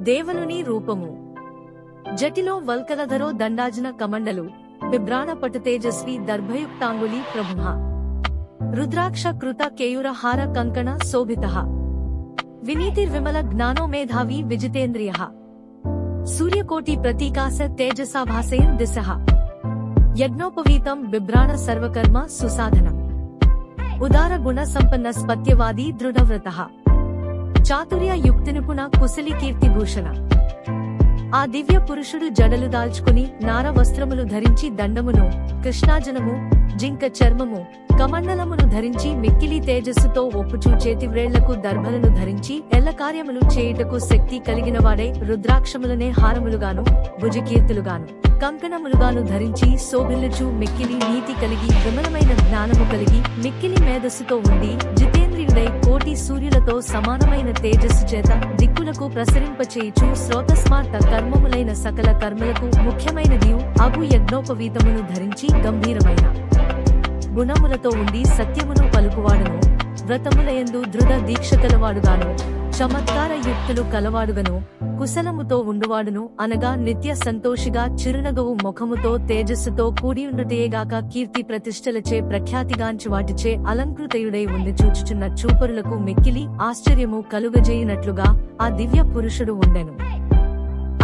దేవుని రూపము. జటిలో వల్కలధరో దండాజన కమండలు బిభ్రాణ పటు తేజస్వి దర్భయుక్తాంగుళీ ప్రభుః. రుద్రాక్ష కృత కేయూర హార కంకణ శోభితః. వినీతిర్విమల జ్ఞానో మేధావి విజితేంద్రియః. సూర్యకోటి ప్రతీకాస తేజసాభాసయన్ దిశః. యజ్ఞోపవీతం బిభ్రాణ సర్వకర్మ సుసాధనం. ఉదార గుణ సంపన్న స్పత్యవాది దృఢవ్రతః. చాతుర్య యుక్తినిపుణ కుశలి కీర్తిభూషణ. ఆ దివ్య పురుషుడు జడలు దాల్చుకుని నార వస్త్రములు ధరించి దండమును, కృష్ణాజనము, జింక చర్మము, కమండలమును ధరించి మిక్కిలి తేజస్సుతో ఒప్పుచూ చేతివ్రేళ్లకు దర్భలను ధరించి ఎల్ల కార్యములు చేయుటకు శక్తి కలిగినవాడై రుద్రాక్షములనే హారములుగాను భుజకీర్తులుగాను కంకణములుగాను ధరించి శోభిల్లుచు మిక్కిలి నీతి కలిగి విమలమైన జ్ఞానము కలిగి మిక్కిలి మేధస్సుతో ఉండి జితేంద్రియుడై కోటి సూర్యులతో సమానమైన తేజస్సు చేత దిక్కులకు ప్రసరింపచేయుచు శ్రోతస్మార్త కర్మములైన సకల కర్మలకు ముఖ్యమైనదియు అగు యజ్ఞోపవీతమును ధరించి గంభీరమైన గుణములతో ఉండి సత్యమును పలుకువాడును, వ్రతములయందు దృఢ దీక్ష కలవాడుగాను, చమత్కార యుక్తులు కలవాడుగను, కుశలముతో ఉండువాడును అనగా నిత్య సంతోషిగా చిరునగవు ముఖముతో తేజస్సుతో కూడియుండుటయేగాక కీర్తి ప్రతిష్టలచే ప్రఖ్యాతిగాంచి వాటిచే అలంకృతయుడై ఉండి చూచుచున్న చూపరులకు మిక్కిలి ఆశ్చర్యము కలుగజేయునట్లుగా ఆ దివ్య పురుషుడు ఉండెను.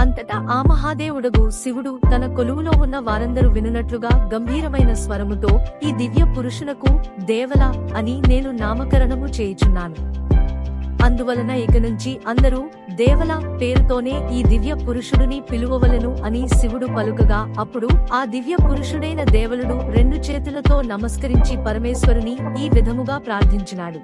అంతటా ఆ మహాదేవుడగు శివుడు తన కొలువులో ఉన్న వారందరూ వినునట్లుగా గంభీరమైన స్వరముతో, ఈ దివ్య పురుషునకు దేవల అని నేను నామకరణము చేయుచున్నాను. అందువలన ఇక నుంచి అందరూ దేవల పేరుతోనే ఈ దివ్య పురుషుడిని పిలువవలెను అని శివుడు పలుకగా, అప్పుడు ఆ దివ్య పురుషుడైన దేవలుడు రెండు చేతులతో నమస్కరించి పరమేశ్వరుని ఈ విధముగా ప్రార్థించినాడు.